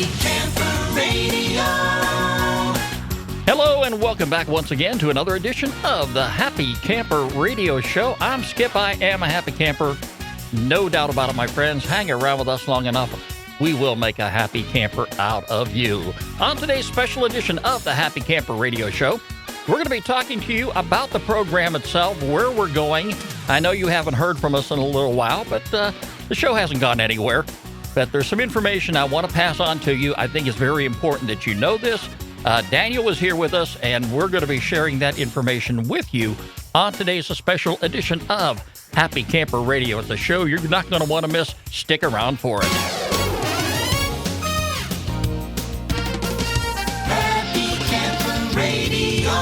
Happy Camper Radio. Hello and welcome back once again to another edition of the Happy Camper Radio Show. I'm Skip. I am a happy camper. No doubt about it, my friends. Hang around with us long enough. We will make a happy camper out of you. On today's special edition of the Happy Camper Radio Show, we're going to be talking to you about the program itself, where we're going. I know you haven't heard from us in a little while, but the show hasn't gone anywhere. But there's some information I want to pass on to you. I think it's very important that you know this. Daniel is here with us, and we're going to be sharing that information with you on today's special edition of Happy Camper Radio. It's a show you're not going to want to miss. Stick around for it. Happy Camper Radio.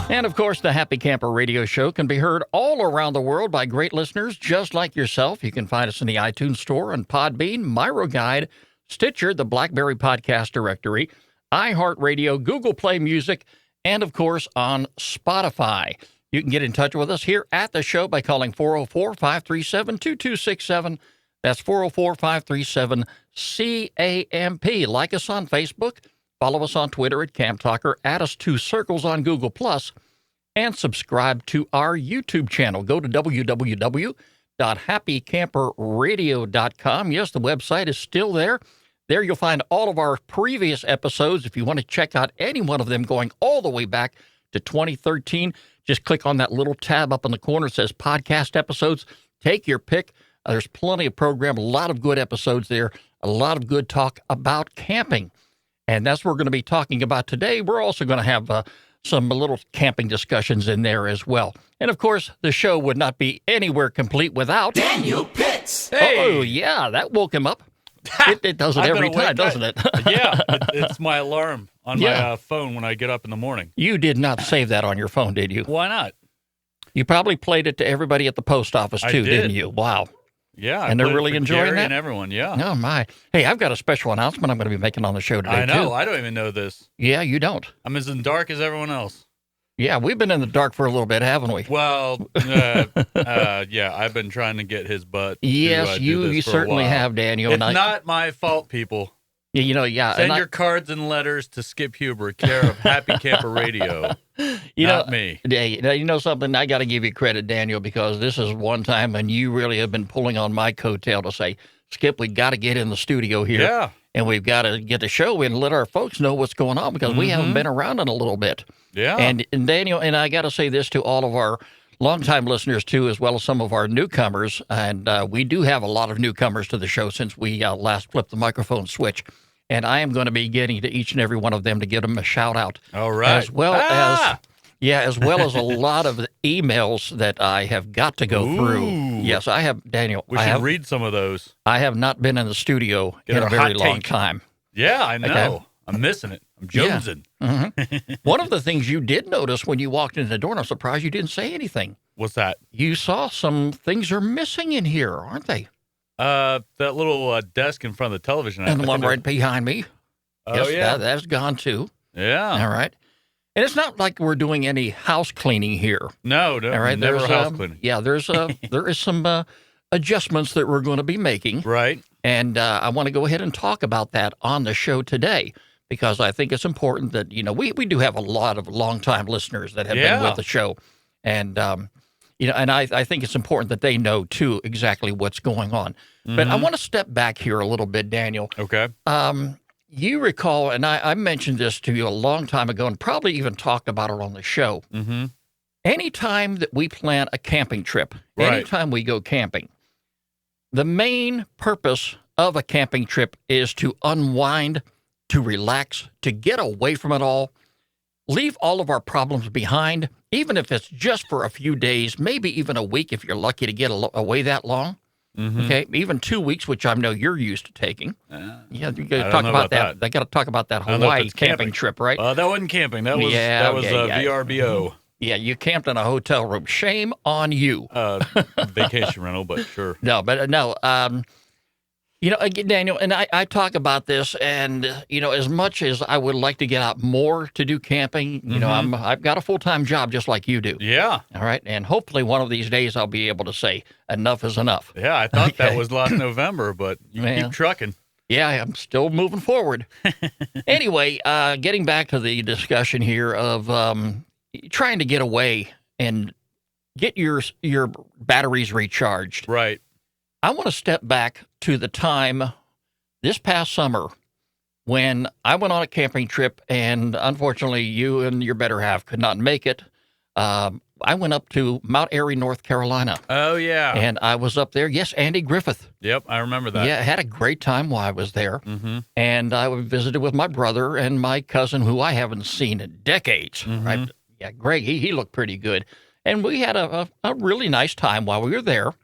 And, of course, the Happy Camper Radio Show can be heard all around the world by great listeners just like yourself. You can find us in the iTunes Store on Podbean, MyroGuide, Stitcher, the BlackBerry Podcast Directory, iHeartRadio, Google Play Music, and, of course, on Spotify. You can get in touch with us here at the show by calling 404-537-2267. That's 404-537-CAMP. Like us on Facebook. Follow us on Twitter at Camp Talker. Add us to Circles on Google+, and subscribe to our YouTube channel. Go to www.happycamperradio.com. Yes, the website is still there. There you'll find all of our previous episodes. If you want to check out any one of them going all the way back to 2013, just click on that little tab up in the corner that says Podcast Episodes. Take your pick. There's plenty of program, a lot of good episodes there, a lot of good talk about camping. And that's what we're going to be talking about today. We're also going to have some little camping discussions in there as well. And, of course, the show would not be anywhere complete without... Daniel Pitts. Hey. Oh, yeah, that woke him up. It does it every time, doesn't it? Yeah, it's my alarm on my phone when I get up in the morning. You did not save that on your phone, did you? Why not? You probably played it to everybody at the post office, too, didn't you? Wow. Yeah. And they're really enjoying Gary that? and everyone, yeah. Oh, my. Hey, I've got a special announcement I'm going to be making on the show today, I know. too. I don't even know this. Yeah, you don't. I'm as in dark as everyone else. Yeah, we've been in the dark for a little bit, haven't we? Well, yeah, I've been trying to get his butt. Yes, you certainly have, Daniel. It's not my fault, people. Yeah, yeah. Send your cards and letters to Skip Huber, care of Happy Camper Radio. Not me. You know something? I got to give you credit, Daniel, because this is one time when you really have been pulling on my coattail to say, Skip, we got to get in the studio here. Yeah. And we've got to get the show in and let our folks know what's going on because we haven't been around in a little bit. Yeah. And Daniel, and I got to say this to all of our longtime listeners, too, as well as some of our newcomers. And we do have a lot of newcomers to the show since we last flipped the microphone switch. And I am going to be getting to each and every one of them to give them a shout out. All right. As well as a lot of emails that I have got to go through. Yes, I have, Daniel. We should read some of those. I have not been in the studio in a very long time. Yeah, I know. Okay. I'm missing it. I'm jonesing. Yeah. One of the things you did notice when you walked in the door, and I'm surprised you didn't say anything. What's that? You saw some things are missing in here, aren't they? That little desk in front of the television. And the one right behind me. Oh, yes, yeah. That's gone too. Yeah. All right. And it's not like we're doing any house cleaning here. No, All right. never There's house cleaning. Yeah, there is some adjustments that we're going to be making. Right. And I want to go ahead and talk about that on the show today because I think it's important that, we do have a lot of longtime listeners that have been with the show. And, and I think it's important that they know, too, exactly what's going on. Mm-hmm. But I want to step back here a little bit, Daniel. Okay. You recall, and I mentioned this to you a long time ago and probably even talked about it on the show. Mm-hmm. Anytime that we plan a camping trip, anytime we go camping, the main purpose of a camping trip is to unwind, to relax, to get away from it all, leave all of our problems behind, even if it's just for a few days, maybe even a week if you're lucky to get away that long. Mm-hmm. Okay, even 2 weeks, which I know you're used to taking. Yeah, you got to talk about that. I got to talk about that Hawaii camping trip, right? That wasn't camping. That was VRBO. Yeah, you camped in a hotel room. Shame on you. Vacation rental, but sure. No. Again, Daniel, and I talk about this, and as much as I would like to get out more to do camping, I've got a full-time job just like you do. Yeah. All right, and hopefully one of these days I'll be able to say enough is enough. Yeah, I thought that was last November, but you keep trucking. Yeah, I'm still moving forward. Anyway, getting back to the discussion here of trying to get away and get your batteries recharged. Right. I want to step back to the time this past summer when I went on a camping trip, and unfortunately, you and your better half could not make it. I went up to Mount Airy, North Carolina. Oh, yeah. And I was up there. Yes, Andy Griffith. Yep, I remember that. Yeah, I had a great time while I was there. Mm-hmm. And I visited with my brother and my cousin, who I haven't seen in decades. Mm-hmm. Right? Yeah, Greg, he looked pretty good. And we had a really nice time while we were there.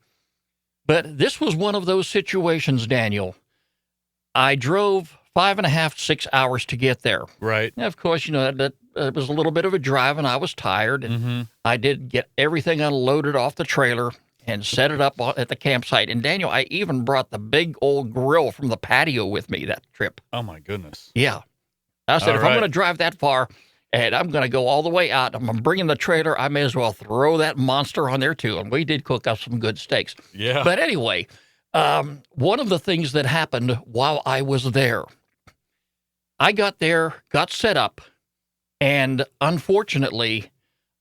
But this was one of those situations, Daniel. I drove 5.5, 6 hours to get there. Right. And of course, that it was a little bit of a drive, and I was tired. And Mm-hmm. I did get everything unloaded off the trailer and set it up at the campsite. And Daniel, I even brought the big old grill from the patio with me that trip. Oh, my goodness. Yeah. I said, All if right. I'm going to drive that far and I'm going to go all the way out, I'm bringing the trailer, I may as well throw that monster on there too. And we did cook up some good steaks. Yeah. But anyway, one of the things that happened while I was there, I got there, got set up, and unfortunately,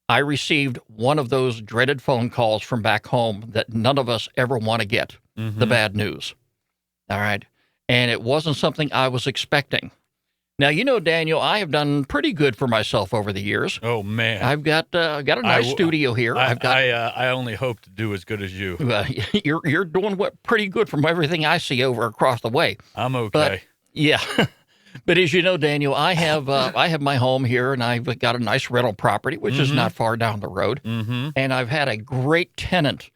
I received one of those dreaded phone calls from back home that none of us ever want to get, Mm-hmm. the bad news. All right. And it wasn't something I was expecting. Now, Daniel, I have done pretty good for myself over the years. Oh, man. I've got a nice studio here. I only hope to do as good as you. You're doing pretty good from everything I see over across the way. I'm okay. But yeah, but as you know, Daniel, I have my home here, and I've got a nice rental property, which is not far down the road, Mm-hmm. and I've had a great tenant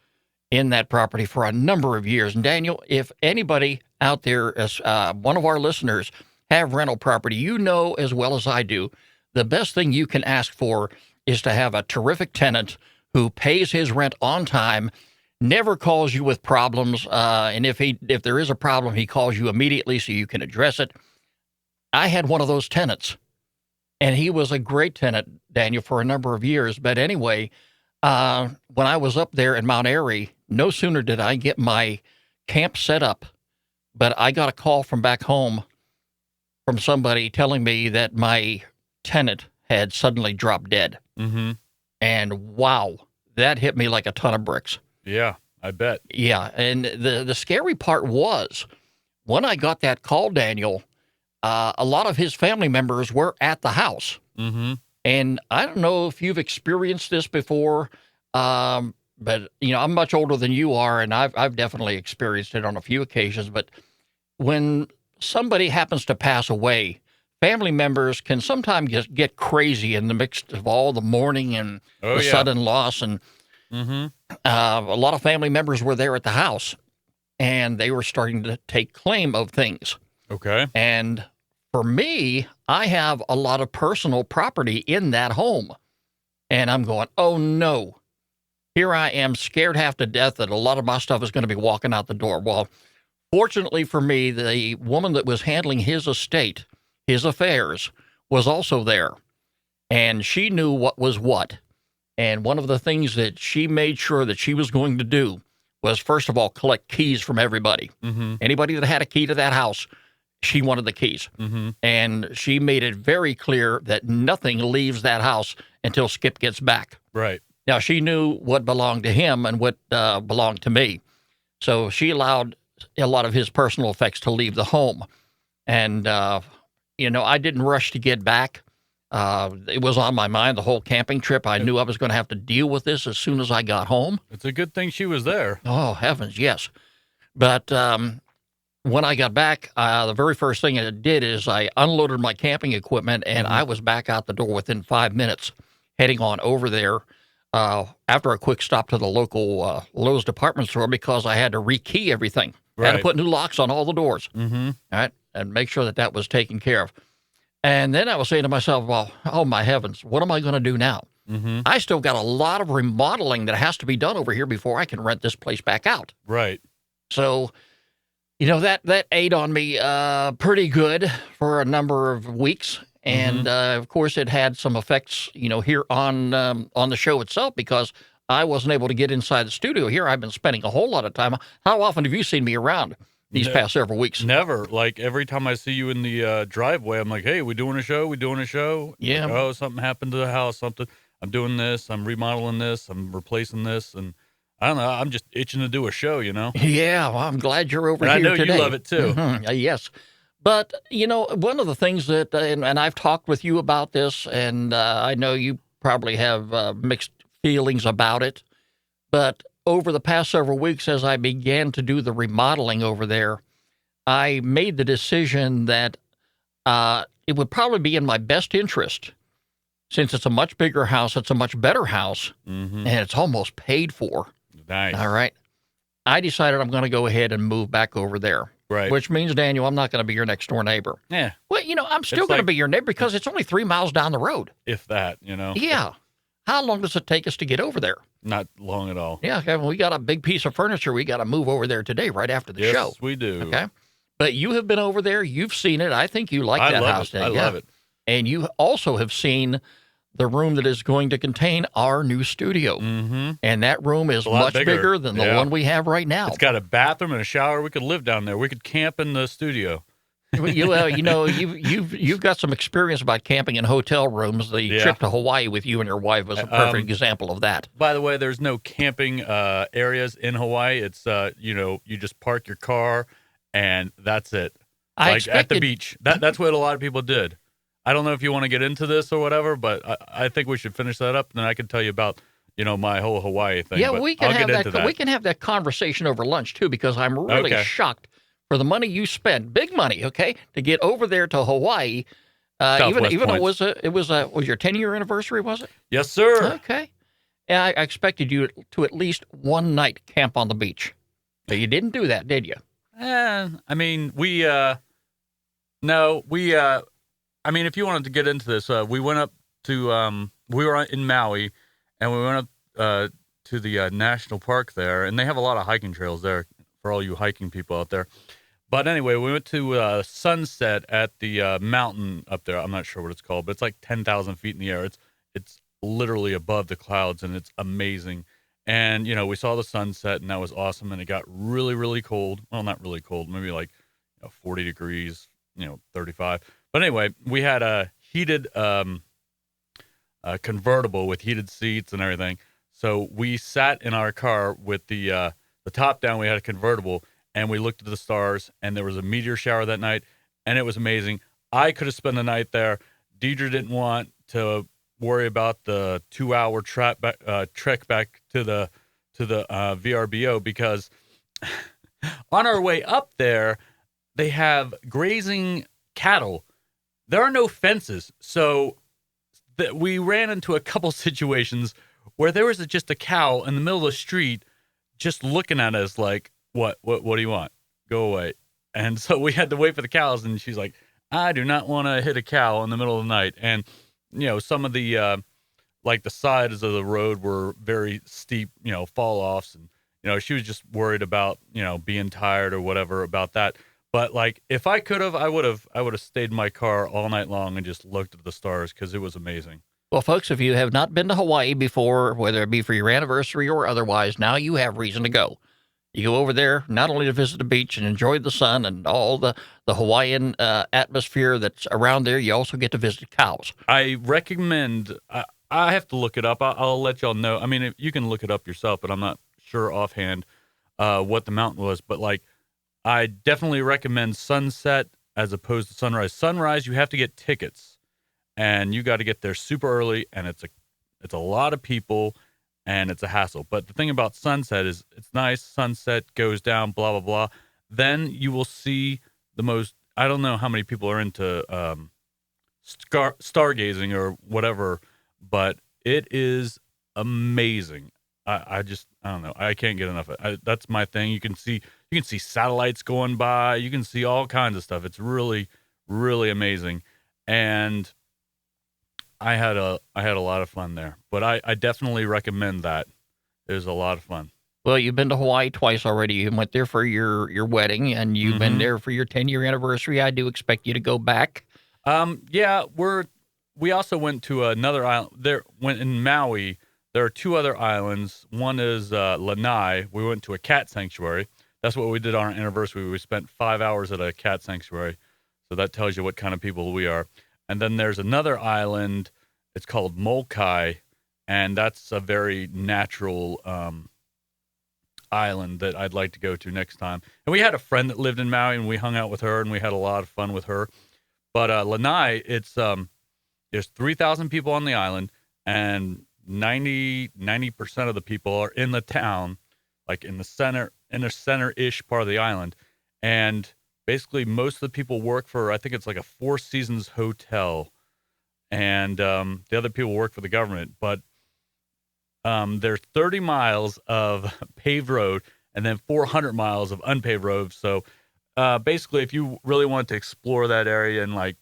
in that property for a number of years. And Daniel, if anybody out there, as one of our listeners, have rental property, as well as I do, the best thing you can ask for is to have a terrific tenant who pays his rent on time, never calls you with problems, and if there is a problem, he calls you immediately so you can address it. I had one of those tenants, and he was a great tenant, Daniel, for a number of years. But anyway, when I was up there in Mount Airy, no sooner did I get my camp set up, but I got a call from back home from somebody telling me that my tenant had suddenly dropped dead. Mm-hmm. And wow, that hit me like a ton of bricks. Yeah, I bet. Yeah, and the scary part was when I got that call, Daniel, a lot of his family members were at the house. Mm-hmm. And I don't know if you've experienced this before, but I'm much older than you are, and I've definitely experienced it on a few occasions. But when somebody happens to pass away, family members can sometimes get crazy in the mix of all the mourning and the sudden loss. And Mm-hmm. a lot of family members were there at the house, and they were starting to take claim of things. Okay. And for me, I have a lot of personal property in that home. And I'm going, oh no, here I am scared half to death that a lot of my stuff is going to be walking out the door. Well, fortunately for me, the woman that was handling his estate, his affairs, was also there. And she knew what was what. And one of the things that she made sure that she was going to do was, first of all, collect keys from everybody. Mm-hmm. Anybody that had a key to that house, she wanted the keys. Mm-hmm. And she made it very clear that nothing leaves that house until Skip gets back. Right. Now, she knew what belonged to him and what belonged to me. So she allowed a lot of his personal effects to leave the home. And, I didn't rush to get back. It was on my mind the whole camping trip. I knew I was going to have to deal with this as soon as I got home. It's a good thing she was there. Oh, heavens, yes. But when I got back, the very first thing I did is I unloaded my camping equipment, and I was back out the door within 5 minutes, heading on over there after a quick stop to the local Lowe's department store because I had to rekey everything. I had to Right. put new locks on all the doors, Mm-hmm. all right, and make sure that was taken care of. And then I was saying to myself, well, oh, my heavens, what am I going to do now? Mm-hmm. I still got a lot of remodeling that has to be done over here before I can rent this place back out. Right. So, that ate on me pretty good for a number of weeks. And, of course, it had some effects, here on the show itself because I wasn't able to get inside the studio here. I've been spending a whole lot of time. How often have you seen me around? these past several weeks. Never. Like every time I see you in the driveway, I'm like, hey, we doing a show? We doing a show? Yeah. Like, oh, something happened to the house. Something. I'm doing this. I'm remodeling this. I'm replacing this. And I don't know. I'm just itching to do a show, Yeah, well, I'm glad you're over and here I know today. you love it too. Yes. But, one of the things that, and I've talked with you about this, and I know you probably have mixed feelings about it, but over the past several weeks, as I began to do the remodeling over there, I made the decision that it would probably be in my best interest, since it's a much bigger house, it's a much better house, and it's almost paid for. Nice. All right. I decided I'm going to go ahead and move back over there. Right. Which means, Daniel, I'm not going to be your next door neighbor. Yeah. Well, I'm still going to be your neighbor because it's only 3 miles down the road. If that, Yeah. How long does it take us to get over there? Not long at all. Yeah. Okay, well, we got a big piece of furniture. We got to move over there today, right after the Yes, show. we do. Okay. But you have been over there. You've seen it. I think you like I that love house. it. I yeah. love it. And you also have seen the room that is going to contain our new studio. Mm-hmm. And that room is a lot much bigger than the one we have right now. It's got a bathroom and a shower. We could live down there. We could camp in the studio. You've got some experience about camping in hotel rooms. The trip to Hawaii with you and your wife was a perfect example of that. By the way, there's no camping areas in Hawaii. It's you just park your car and that's it. At the beach. That's what a lot of people did. I don't know if you want to get into this or whatever, but I think we should finish that up, and then I can tell you about my whole Hawaii thing. Yeah, but we can I'll have get into that. We can have that conversation over lunch too, because I'm really shocked for the money you spent, big money, okay, to get over there to Hawaii. Even though it was your 10-year anniversary, was it? Yes, sir. Okay. Yeah, I expected you to at least one night camp on the beach. But you didn't do that, did you? I mean, I mean, if you wanted to get into this, we went up to, we were in Maui, and we went up to the national park there, and they have a lot of hiking trails there for all you hiking people out there. But anyway, we went to sunset at the mountain up there. I'm not sure what it's called, but it's like 10,000 feet in the air. It's literally above the clouds, and it's amazing. And, we saw the sunset, and that was awesome, and it got really, really cold. Well, not really cold, maybe like 40 degrees, 35. But anyway, we had a heated convertible with heated seats and everything. So we sat in our car with the top down. We had a convertible, and we looked at the stars, and there was a meteor shower that night, and it was amazing. I could have spent the night there. Deidre didn't want to worry about the 2-hour trek back to the VRBO because on our way up there, they have grazing cattle. There are no fences, so we ran into a couple situations where there was just a cow in the middle of the street just looking at us like, what do you want? Go away. And so we had to wait for the cows, and she's like, I do not want to hit a cow in the middle of the night. And, some of the, like the sides of the road were very steep, fall-offs. And, she was just worried about, being tired or whatever about that. But like, if I could have, I would have stayed in my car all night long and just looked at the stars because it was amazing. Well, folks, if you have not been to Hawaii before, whether it be for your anniversary or otherwise, now you have reason to go. You go over there not only to visit the beach and enjoy the sun and all the Hawaiian atmosphere that's around there, you also get to visit cows. I recommend, I have to look it up. I'll let y'all know. I mean, you can look it up yourself, but I'm not sure offhand what the mountain was. But like, I definitely recommend sunset as opposed to sunrise. Sunrise, you have to get tickets, and you got to get there super early, and it's a lot of people, and it's a hassle. But the thing about sunset is it's nice. Sunset goes down, blah, blah, blah. Then you will see the most, I don't know how many people are into stargazing or whatever, but it is amazing. I don't know. I can't get enough of it. That's my thing. You can see satellites going by. You can see all kinds of stuff. It's really, really amazing. And I had a lot of fun there, but I definitely recommend that. It was a lot of fun. Well, you've been to Hawaii twice already. You went there for your wedding, and you've been there for your 10-year anniversary. I do expect you to go back. Yeah, we also went to another island. Went in Maui. There are 2 other islands. One is Lanai. We went to a cat sanctuary. That's what we did on our anniversary. We spent 5 hours at a cat sanctuary. So that tells you what kind of people we are. And then there's another island. It's called Molokai, and that's a very natural island that I'd like to go to next time. And we had a friend that lived in Maui, and we hung out with her, and we had a lot of fun with her. But Lanai, it's there's 3,000 people on the island, and 90% of the people are in the town, like in the center-ish part of the island. And basically most of the people work for, I think it's like a Four Seasons hotel, and the other people work for the government. But there's 30 miles of paved road and then 400 miles of unpaved road. So basically, if you really wanted to explore that area and like,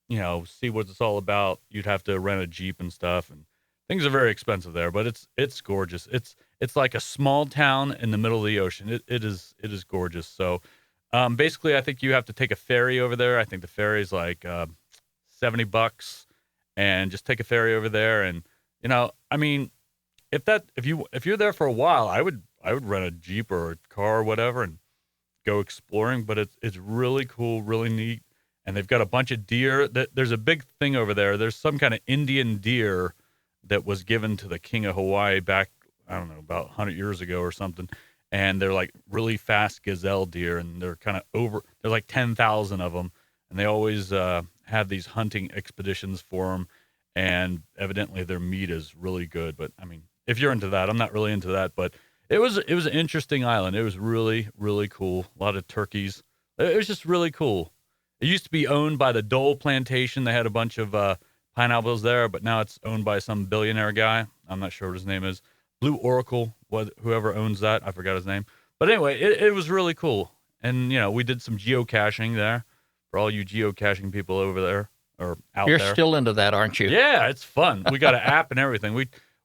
you know, see what it's all about, you'd have to rent a Jeep and stuff. And things are very expensive there, but it's gorgeous. It's like a small town in the middle of the ocean. It is gorgeous. So basically, I think you have to take a ferry over there. I think the ferry is like $70, and just take a ferry over there. And you know, I mean, if you're there for a while, I would rent a Jeep or a car or whatever and go exploring. But it's really cool, really neat, and they've got a bunch of deer. There's a big thing over there. There's some kind of Indian deer that was given to the king of Hawaii back, I don't know, about 100 years ago or something. And they're like really fast gazelle deer, and they're kind of there's like 10,000 of them, and they always have these hunting expeditions for them, and evidently their meat is really good. But I mean, if you're into that, I'm not really into that, but it was an interesting island. It was really, really cool. A lot of turkeys. It was just really cool. It used to be owned by the Dole Plantation. They had a bunch of pineapples there, but now it's owned by some billionaire guy. I'm not sure what his name is. Blue Oracle, whoever owns that, I forgot his name. But anyway, it was really cool. And, you know, we did some geocaching there for all you geocaching people over there or out there. You're still into that, aren't you? Yeah, it's fun. We got an app and everything.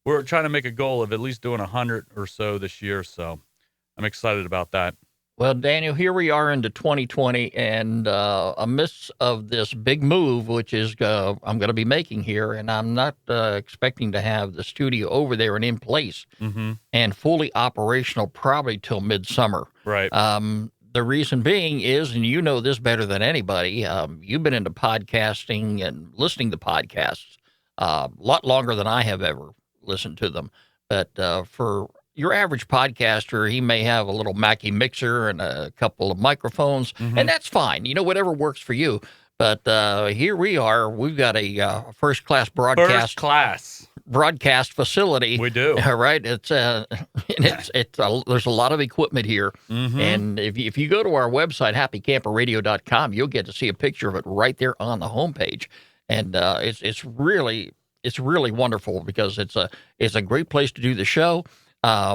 We're trying to make a goal of at least doing 100 or so this year. So I'm excited about that. Well, Daniel, here we are into 2020, and amidst of this big move, which is I'm going to be making here, and I'm not expecting to have the studio over there and in place and fully operational probably till midsummer. Right. The reason being is, and you know this better than anybody, you've been into podcasting and listening to podcasts a lot longer than I have ever listened to them. But for your average podcaster, he may have a little Mackie mixer and a couple of microphones, and that's fine. You know, whatever works for you. But here we are. We've got a first-class broadcast facility. We do. All right. It's there's a lot of equipment here. And if you go to our website, happycamperradio.com, you'll get to see a picture of it right there on the homepage. And it's really wonderful because it's a great place to do the show.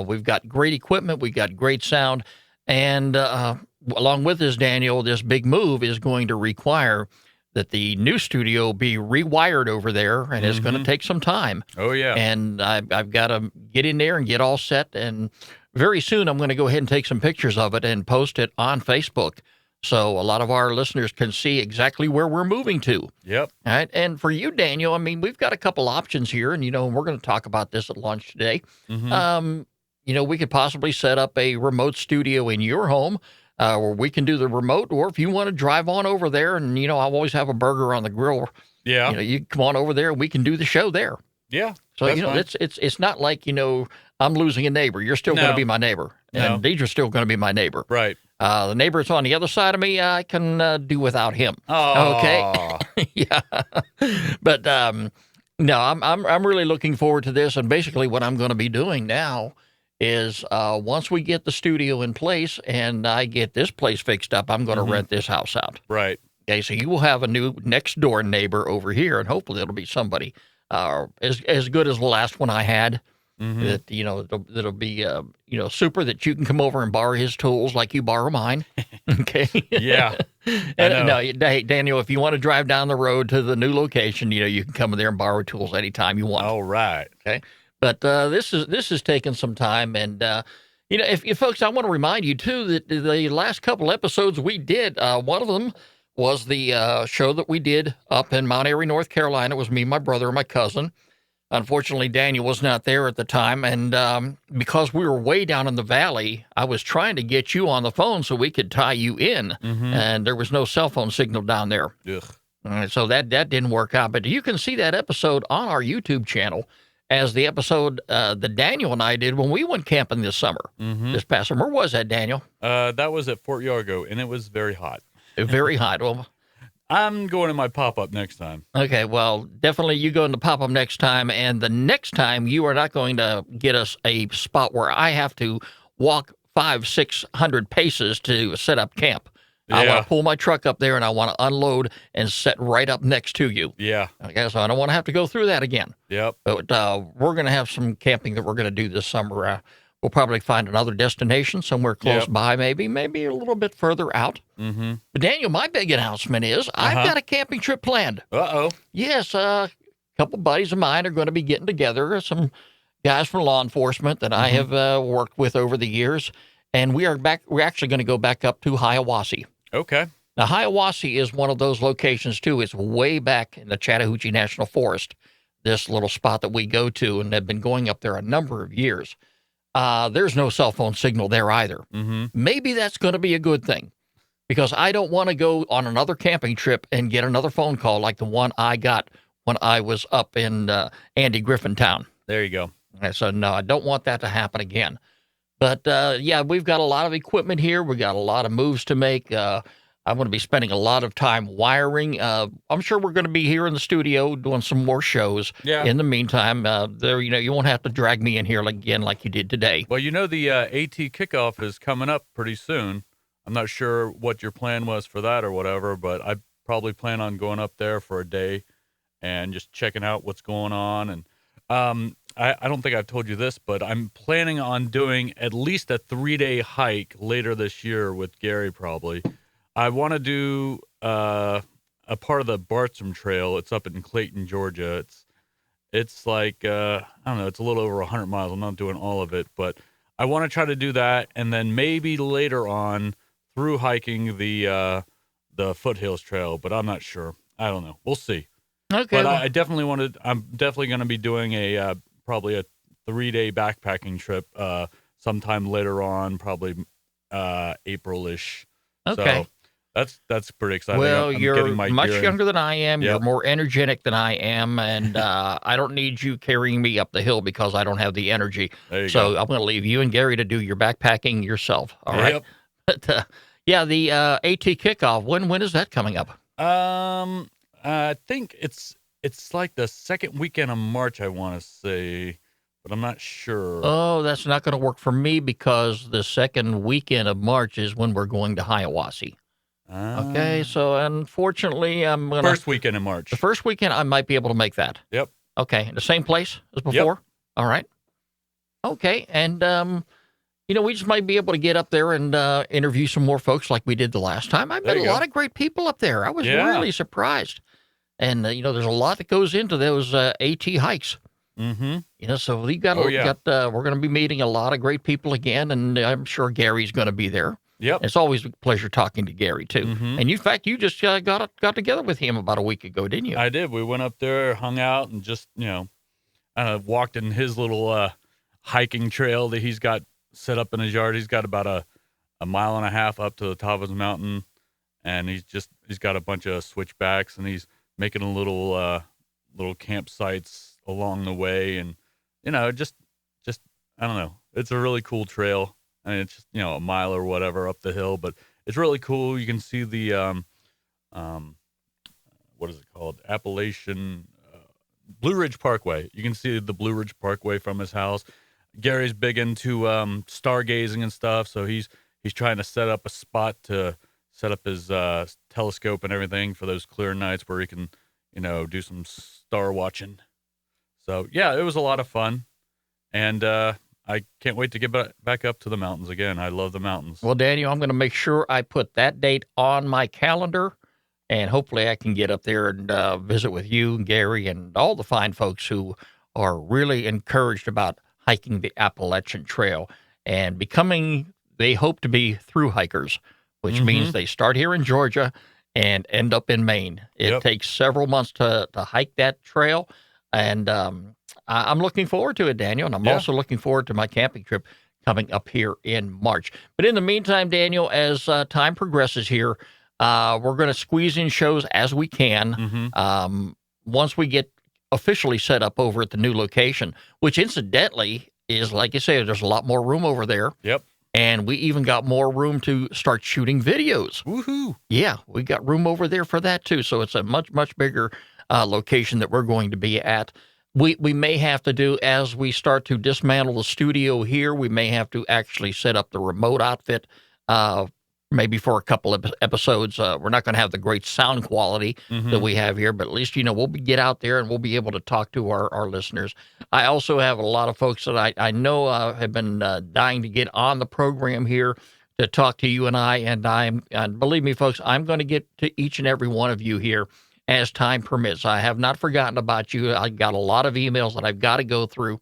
We've got great equipment. We've got great sound. And along with this, Daniel, this big move is going to require that the new studio be rewired over there, and it's going to take some time. Oh, yeah. And I've got to get in there and get all set. And very soon I'm going to go ahead and take some pictures of it and post it on Facebook, so a lot of our listeners can see exactly where we're moving to. Yep. All right. And for you, Daniel, I mean, we've got a couple options here, and, you know, we're going to talk about this at lunch today. You know, we could possibly set up a remote studio in your home where we can do the remote, or if you want to drive on over there and, you know, I always have a burger on the grill. Yeah. You know, you come on over there and we can do the show there. Yeah. So, you know, fine. it's not like, you know, I'm losing a neighbor. You're still going to be my neighbor. And Deidre's still going to be my neighbor. Right. The neighbor that's on the other side of me, I can do without him. Oh. Okay. Yeah. But no, I'm really looking forward to this. And basically what I'm going to be doing now is once we get the studio in place and I get this place fixed up, I'm going to rent this house out. Right. Okay, so you will have a new next door neighbor over here, and hopefully it'll be somebody as good as the last one I had. That, you know, that'll be you know, super, that you can come over and borrow his tools like you borrow mine. Okay. Yeah. And no, hey, Daniel, if you want to drive down the road to the new location, you know, you can come there and borrow tools anytime you want. All right. Okay. But this is taking some time, and you know, if folks, I want to remind you too that the last couple episodes we did, one of them was the show that we did up in Mount Airy, North Carolina. It was me, my brother, and my cousin. Unfortunately, Daniel was not there at the time, and because we were way down in the valley, I was trying to get you on the phone so we could tie you in, and there was no cell phone signal down there. Ugh. So that didn't work out. But you can see that episode on our YouTube channel as the episode that Daniel and I did when we went camping this summer, this past summer. Where was that, Daniel? That was at Fort Yargo, and it was very hot. Very hot. Well, I'm going to my pop-up next time. okay, well, definitely you go into pop-up next time, and the next time you are not going to get us a spot where I have to walk 500-600 paces to set up camp. I want to pull my truck up there, and I want to unload and set right up next to you. Yeah. Okay, so I don't want to have to go through that again. Yep. But we're going to have some camping that we're going to do this summer. We'll probably find another destination somewhere close by, maybe a little bit further out. Mm-hmm. But Daniel, my big announcement is I've got a camping trip planned. Uh-oh. Yes, a couple buddies of mine are going to be getting together, some guys from law enforcement that I have worked with over the years, and we're actually going to go back up to Hiawassee. Okay. Now, Hiawassee is one of those locations, too. It's way back in the Chattahoochee National Forest, this little spot that we go to, and have been going up there a number of years. There's no cell phone signal there either. Mm-hmm. Maybe that's going to be a good thing, because I don't want to go on another camping trip and get another phone call like the one I got when I was up in Andy Griffin Town. There you go. And so, no, I don't want that to happen again. But, yeah, we've got a lot of equipment here. We got a lot of moves to make. I'm going to be spending a lot of time wiring. I'm sure we're going to be here in the studio doing some more shows. Yeah. In the meantime, you won't have to drag me in here again like you did today. Well, the AT kickoff is coming up pretty soon. I'm not sure what your plan was for that or whatever, but I probably plan on going up there for a day and just checking out what's going on. And I don't think I've told you this, but I'm planning on doing at least a 3-day hike later this year with Gary probably. I want to do a part of the Bartram Trail. It's up in Clayton, Georgia. It's like, I don't know, it's a little over 100 miles. I'm not doing all of it, but I want to try to do that. And then maybe later on through hiking the Foothills Trail, but I'm not sure. I don't know. We'll see. Okay. But I definitely I'm definitely going to be doing probably a 3-day backpacking trip sometime later on, probably April-ish. Okay. So that's pretty exciting. Well, I'm you're getting my much gear in. younger than I am. Yep. You're more energetic than I am, and I don't need you carrying me up the hill because I don't have the energy. There you So go. I'm going to leave you and Gary to do your backpacking yourself. All right. Yep. But, yeah, the AT kickoff. When is that coming up? I think it's like the second weekend of March, I want to say, but I'm not sure. Oh, that's not going to work for me because the second weekend of March is when we're going to Hiawassee. Okay, so unfortunately, I'm going to... First weekend in March. The first weekend, I might be able to make that. Yep. Okay, the same place as before? Yep. All right. Okay, and, we just might be able to get up there and interview some more folks like we did the last time. I met a lot of great people up there. I was really surprised. And, there's a lot that goes into those AT hikes. Mm-hmm. So we got, we're going to be meeting a lot of great people again, and I'm sure Gary's going to be there. Yep. It's always a pleasure talking to Gary, too. Mm-hmm. And in fact, you just got together with him about a week ago, didn't you? I did. We went up there, hung out, and just, walked in his little hiking trail that he's got set up in his yard. He's got about a mile and a half up to the top of his mountain, and he's got a bunch of switchbacks, and he's making a little campsites along the way, and just I don't know. It's a really cool trail. I mean, it's just a mile or whatever up the hill, but it's really cool. You can see the what is it called? Appalachian Blue Ridge Parkway. You can see the Blue Ridge Parkway from his house. Gary's big into stargazing and stuff, so he's trying to set up a spot to set up his telescope and everything for those clear nights where he can do some star watching. So yeah, it was a lot of fun, and I can't wait to get back up to the mountains again. I love the mountains. Well, Daniel, I'm going to make sure I put that date on my calendar, and hopefully I can get up there and visit with you, Gary, and all the fine folks who are really encouraged about hiking the Appalachian Trail and they hope to be through hikers, which means they start here in Georgia and end up in Maine. It takes several months to hike that trail. And I'm looking forward to it, Daniel, and I'm also looking forward to my camping trip coming up here in March. But in the meantime, Daniel, as time progresses here, we're going to squeeze in shows as we can. Once we get officially set up over at the new location, which incidentally is, like you say, there's a lot more room over there. Yep. And we even got more room to start shooting videos. Woohoo. Yeah, we got room over there for that too. So it's a much, much bigger location that we're going to be at. We may have to do, as we start to dismantle the studio here, we may have to actually set up the remote outfit maybe for a couple of episodes. We're not going to have the great sound quality that we have here, but at least, we'll get out there and we'll be able to talk to our listeners. I also have a lot of folks that I know have been dying to get on the program here to talk to you and I, and believe me, folks, I'm going to get to each and every one of you here as time permits. I have not forgotten about you. I got a lot of emails that I've got to go through,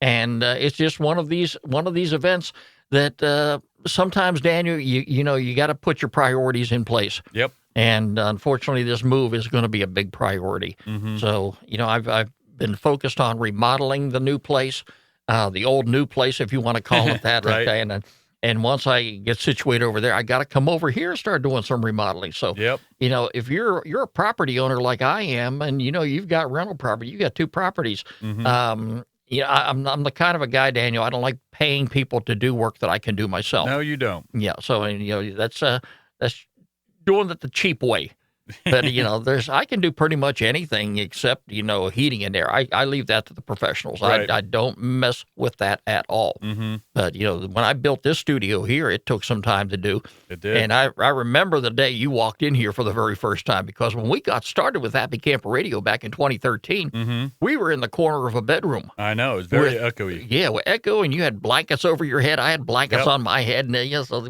and it's just one of these events that sometimes, Daniel, you got to put your priorities in place. Yep. And unfortunately, this move is going to be a big priority. So, I've been focused on remodeling the new place, the old new place, if you want to call it that. Right. Okay? And once I get situated over there, I got to come over here and start doing some remodeling. So, if you're a property owner like I am, and you've got rental property, you got 2 properties. I'm the kind of a guy, Daniel, I don't like paying people to do work that I can do myself. No, you don't. Yeah. So, that's doing it the cheap way. But, I can do pretty much anything except, heating and air. I leave that to the professionals. Right. I don't mess with that at all. But, when I built this studio here, it took some time to do. It did. And I remember the day you walked in here for the very first time, because when we got started with Happy Camper Radio back in 2013, we were in the corner of a bedroom. I know. It was very echoey. Yeah, with echo, and you had blankets over your head. I had blankets on my head, and so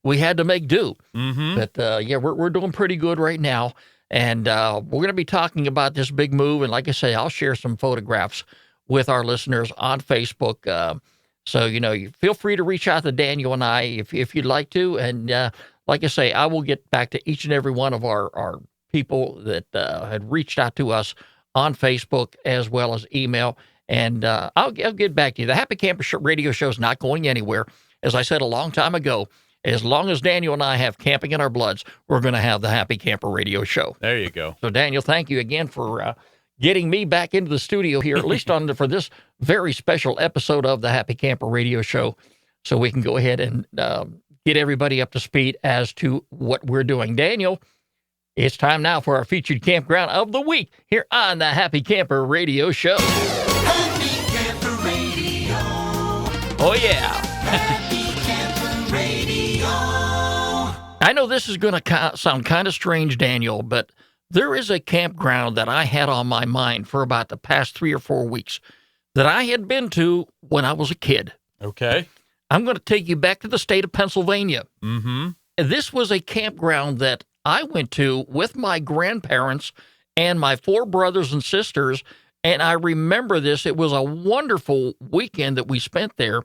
we had to make do. But we're doing pretty good right now, and we're going to be talking about this big move. And like I say, I'll share some photographs with our listeners on Facebook. So you feel free to reach out to Daniel and I if you'd like to. And like I say, I will get back to each and every one of our people that had reached out to us on Facebook as well as email. And I'll get back to you. The Happy Camper Radio Show is not going anywhere. As I said a long time ago, as long as Daniel and I have camping in our bloods, we're going to have the Happy Camper Radio Show. There you go. So, Daniel, thank you again for getting me back into the studio here, at least for this very special episode of the Happy Camper Radio Show, so we can go ahead and get everybody up to speed as to what we're doing. Daniel, it's time now for our featured campground of the week here on the Happy Camper Radio Show. Happy Camper Radio. Oh, yeah. Happy Camper Radio. I know this is going to sound kind of strange, Daniel, but there is a campground that I had on my mind for about the past 3 or 4 weeks that I had been to when I was a kid. Okay. I'm going to take you back to the state of Pennsylvania. This was a campground that I went to with my grandparents and my 4 brothers and sisters, and I remember this. It was a wonderful weekend that we spent there.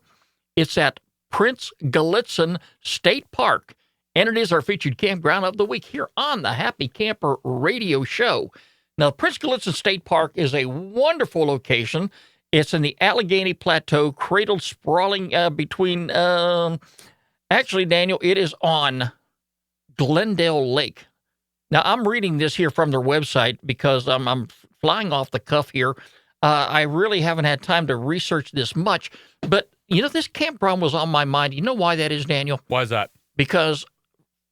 It's at Prince Golitsyn State Park, and it is our featured campground of the week here on the Happy Camper Radio Show. Now, Prince Golitsyn State Park is a wonderful location. It's in the Allegheny Plateau, cradled sprawling between, actually, Daniel, it is on Glendale Lake. Now, I'm reading this here from their website because I'm flying off the cuff here. I really haven't had time to research this much, but, this campground was on my mind. You know why that is, Daniel? Why is that? Because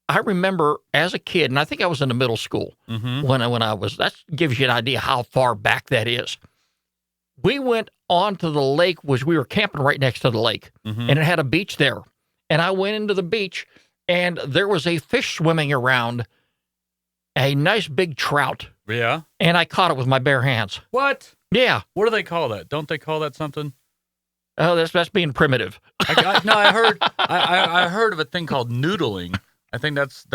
I remember as a kid, and I think I was in the middle school when I was, that gives you an idea how far back that is. We went onto the lake, which we were camping right next to the lake, and it had a beach there. And I went into the beach, and there was a fish swimming around, a nice big trout. Yeah. And I caught it with my bare hands. What? Yeah. What do they call that? Don't they call that something? Oh, that's being primitive. I heard of a thing called noodling. I think that's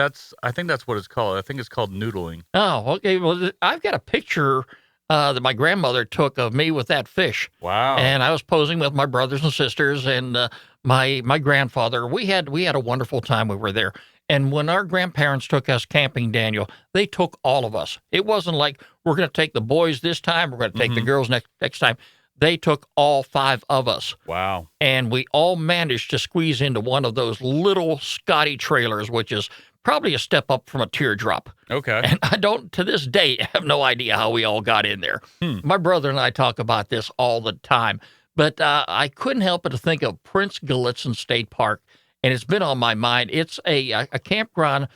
what it's called. I think it's called noodling. Oh, okay. Well, I've got a picture that my grandmother took of me with that fish. Wow. And I was posing with my brothers and sisters and my grandfather. We had a wonderful time. We were there. And when our grandparents took us camping, Daniel, they took all of us. It wasn't like we're going to take the boys this time, we're going to take the girls next time. They took all 5 of us, Wow. and we all managed to squeeze into one of those little Scotty trailers, which is probably a step up from a teardrop. Okay. And I don't, to this day, have no idea how we all got in there. My brother and I talk about this all the time, but I couldn't help but to think of Prince Golitsyn State Park, and it's been on my mind. It's a campground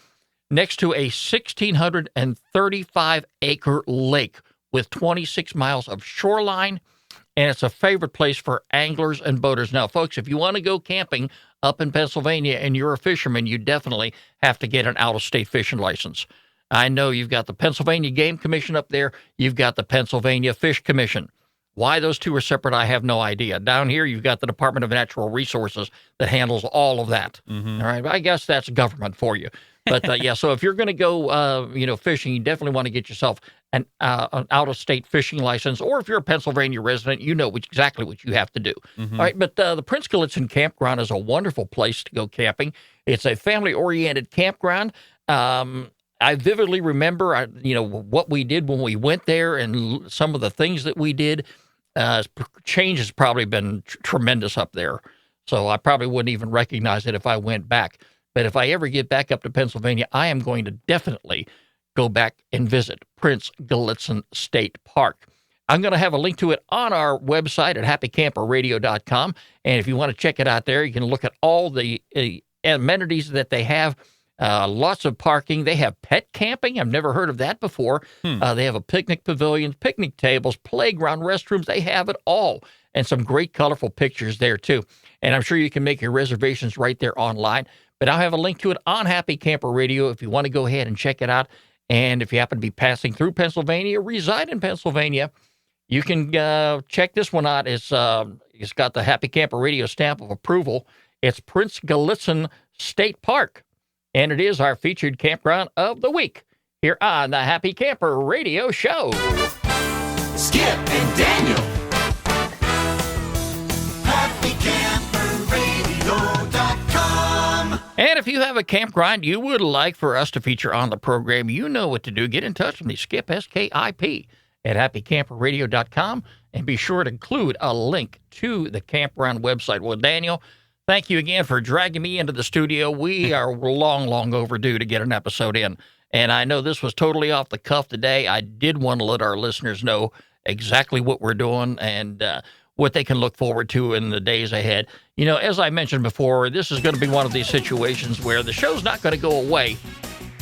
next to a 1,635-acre lake with 26 miles of shoreline, and it's a favorite place for anglers and boaters. Now, folks, if you want to go camping up in Pennsylvania and you're a fisherman, you definitely have to get an out-of-state fishing license. I know you've got the Pennsylvania Game Commission up there. You've got the Pennsylvania Fish Commission. Why those two are separate, I have no idea. Down here, you've got the Department of Natural Resources that handles all that. All right, I guess that's government for you. But yeah, so if you're going to go, fishing, you definitely want to get yourself an out-of-state fishing license. Or if you're a Pennsylvania resident, you know exactly what you have to do. All right, but the Prince Golitsyn Campground is a wonderful place to go camping. It's a family-oriented campground. I vividly remember, what we did when we went there and some of the things that we did. Change has probably been tremendous up there. So I probably wouldn't even recognize it if I went back. But if I ever get back up to Pennsylvania, I am going to definitely go back and visit Prince Golitsyn State Park. I'm going to have a link to it on our website at happycamperradio.com. And if you want to check it out there, you can look at all the amenities that they have. Lots of parking. They have pet camping. I've never heard of that before. They have a picnic pavilion, picnic tables, playground, restrooms. They have it all. And some great colorful pictures there, too. And I'm sure you can make your reservations right there online. But I'll have a link to it on Happy Camper Radio if you want to go ahead and check it out. And if you happen to be passing through Pennsylvania, reside in Pennsylvania, you can check this one out. It's got the Happy Camper Radio stamp of approval. It's Prince Golitsyn State Park. And it is our featured campground of the week here on the Happy Camper Radio Show. Skip and Daniel. HappyCamperRadio.com. And if you have a campground you would like for us to feature on the program, you know what to do. Get in touch with me, Skip, S-K-I-P, at HappyCamperRadio.com, and be sure to include a link to the campground website. Well, Daniel, thank you again for dragging me into the studio. We are long overdue to get an episode in. And I know this was totally off the cuff today. I did want to let our listeners know exactly what we're doing and what they can look forward to in the days ahead. As I mentioned before, this is going to be one of these situations where the show's not going to go away.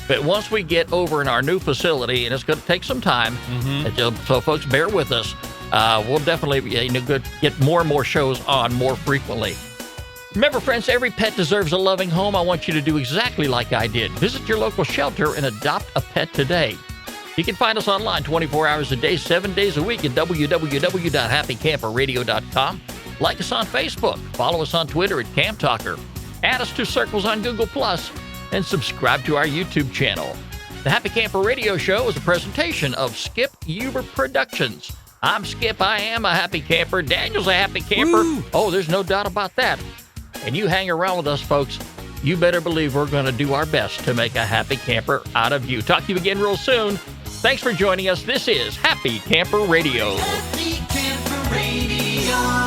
But once we get over in our new facility, and it's going to take some time, so folks, bear with us. We'll definitely get more and more shows on more frequently. Remember, friends, every pet deserves a loving home. I want you to do exactly like I did. Visit your local shelter and adopt a pet today. You can find us online 24 hours a day, 7 days a week at www.happycamperradio.com. Like us on Facebook. Follow us on Twitter at Camp Talker. Add us to circles on Google+, and subscribe to our YouTube channel. The Happy Camper Radio Show is a presentation of Skip Huber Productions. I'm Skip. I am a happy camper. Daniel's a happy camper. Woo! Oh, there's no doubt about that. And you hang around with us, folks. You better believe we're going to do our best to make a happy camper out of you. Talk to you again real soon. Thanks for joining us. This is Happy Camper Radio. Happy Camper Radio.